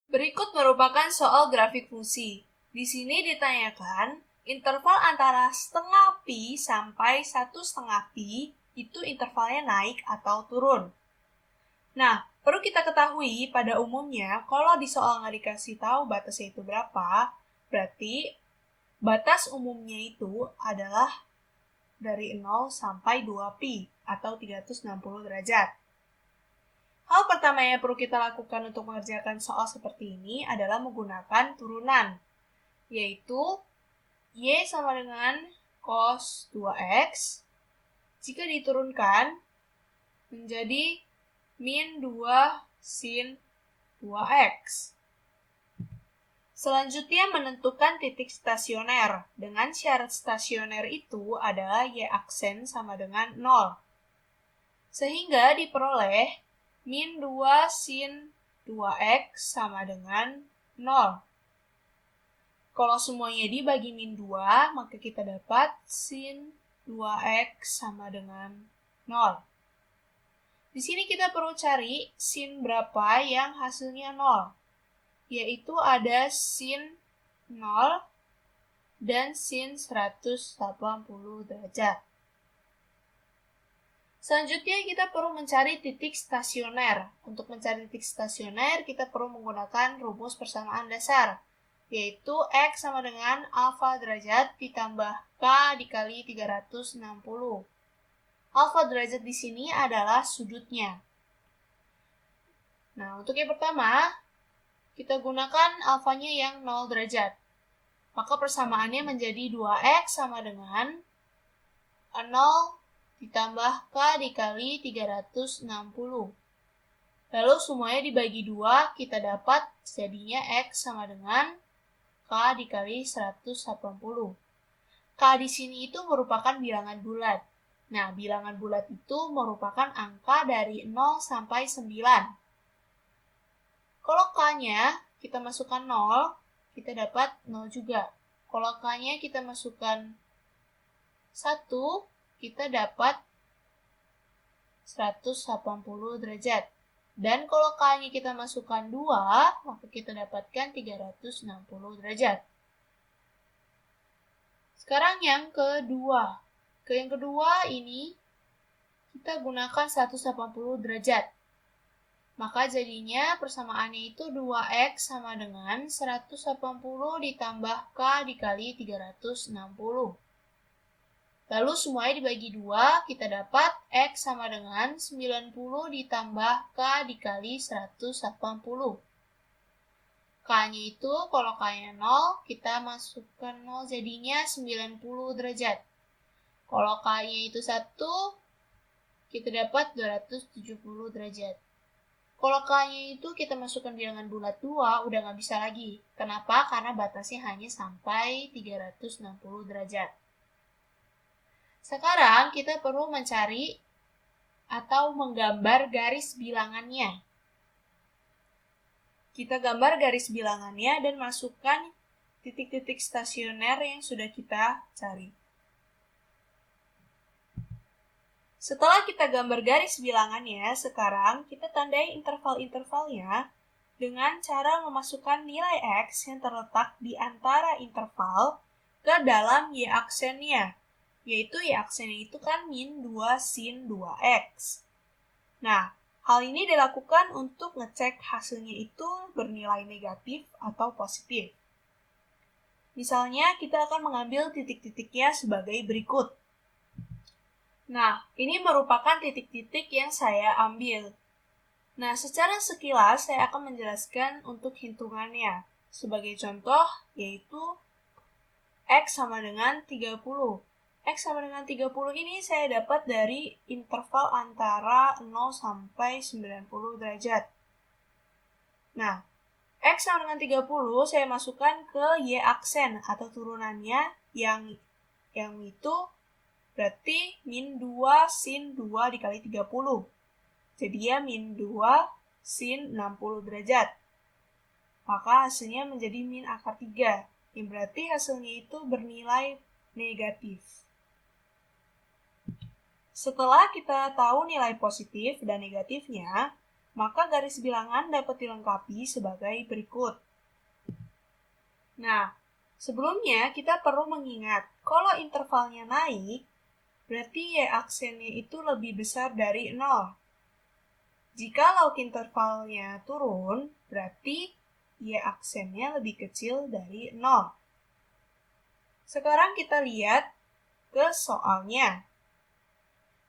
Berikut merupakan soal grafik fungsi. Di sini ditanyakan, interval antara setengah pi sampai 1/2 pi itu intervalnya naik atau turun. Nah, perlu kita ketahui pada umumnya, kalau di soal nggak dikasih tahu batasnya itu berapa, berarti batas umumnya itu adalah dari 0 sampai 2 pi atau 360 derajat. Hal pertama yang perlu kita lakukan untuk mengerjakan soal seperti ini adalah menggunakan turunan, yaitu Y sama dengan cos 2X. Jika diturunkan menjadi min 2 sin 2X. Selanjutnya menentukan titik stasioner. Dengan syarat stasioner itu adalah Y aksen sama dengan 0. Sehingga diperoleh min 2 sin 2X sama dengan 0. Kalau semuanya dibagi min 2, maka kita dapat sin 2X sama dengan 0. Di sini kita perlu cari sin berapa yang hasilnya 0, yaitu ada sin 0 dan sin 180 derajat. Selanjutnya kita perlu mencari titik stasioner. Untuk mencari titik stasioner, kita perlu menggunakan rumus persamaan dasar, yaitu X sama dengan alfa derajat ditambah K dikali 360. Alfa derajat di sini adalah sudutnya. Nah, untuk yang pertama, kita gunakan alfanya yang 0 derajat. Maka persamaannya menjadi 2X sama dengan 0 ditambah K dikali 360. Lalu semuanya dibagi 2, kita dapat jadinya X sama dengan K dikali 180. K di sini itu merupakan bilangan bulat. Nah, bilangan bulat itu merupakan angka dari 0 sampai 9. Kalau K-nya kita masukkan 0, kita dapat 0 juga. Kalau K-nya kita masukkan 1, kita dapat 180 derajat. Dan kalau K-nya kita masukkan 2, maka kita dapatkan 360 derajat. Sekarang yang kedua. Yang kedua ini kita gunakan 180 derajat. Maka jadinya persamaannya itu 2X sama dengan 180 ditambah K dikali 360. Lalu semuanya dibagi 2, kita dapat X sama dengan 90 ditambah K dikali 180. K-nya itu, kalau K-nya 0, kita masukkan 0 jadinya 90 derajat. Kalau K-nya itu 1, kita dapat 270 derajat. Kalau K-nya itu kita masukkan bilangan bulat 2, udah nggak bisa lagi. Kenapa? Karena batasnya hanya sampai 360 derajat. Sekarang kita perlu mencari atau menggambar garis bilangannya. Kita gambar garis bilangannya dan masukkan titik-titik stasioner yang sudah kita cari. Setelah kita gambar garis bilangannya, sekarang kita tandai interval-intervalnya dengan cara memasukkan nilai X yang terletak di antara interval ke dalam Y aksennya, yaitu Y aksennya itu kan min 2 sin 2X. Nah, hal ini dilakukan untuk ngecek hasilnya itu bernilai negatif atau positif. Misalnya, kita akan mengambil titik-titiknya sebagai berikut. Nah, ini merupakan titik-titik yang saya ambil. Nah, secara sekilas saya akan menjelaskan untuk hitungannya. Sebagai contoh, yaitu X sama dengan 30. X sama dengan 30 ini saya dapat dari interval antara 0 sampai 90 derajat. Nah, X sama dengan 30 saya masukkan ke Y aksen atau turunannya yang itu berarti min 2 sin 2 dikali 30. Jadi ya min 2 sin 60 derajat. Maka hasilnya menjadi min akar 3, yang berarti hasilnya itu bernilai negatif. Setelah kita tahu nilai positif dan negatifnya, Maka garis bilangan dapat dilengkapi sebagai berikut. Nah, sebelumnya kita perlu mengingat kalau intervalnya naik, berarti y-aksennya itu lebih besar dari 0. Jika log intervalnya turun, berarti y-aksennya lebih kecil dari 0. Sekarang kita lihat ke soalnya,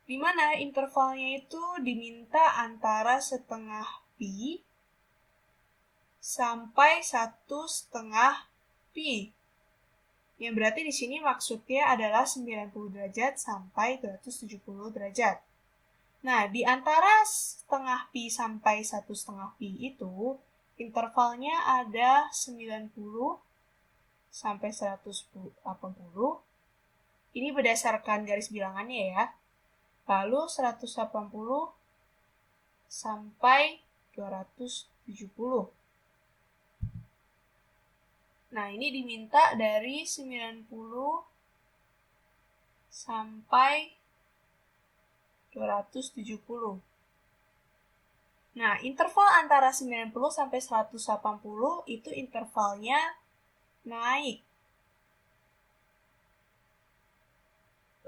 di mana intervalnya itu diminta antara setengah pi sampai 1/2 pi. Yang berarti di sini maksudnya adalah 90 derajat sampai 270 derajat. Nah, di antara setengah pi sampai 1/2 pi itu, intervalnya ada 90 sampai 180. Ini berdasarkan garis bilangannya ya. Lalu 180 sampai 270. Nah, ini diminta dari 90 sampai 270. Nah, interval antara 90 sampai 180 itu intervalnya naik.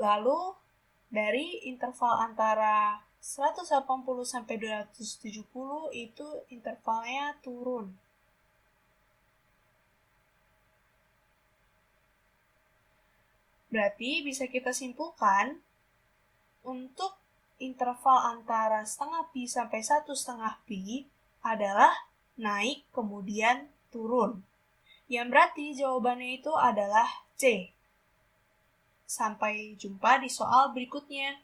Lalu, dari interval antara 180 sampai 270 itu intervalnya turun. Berarti bisa kita simpulkan, untuk interval antara setengah pi sampai 1/2 pi adalah naik kemudian turun. Yang berarti jawabannya itu adalah C. Sampai jumpa di soal berikutnya.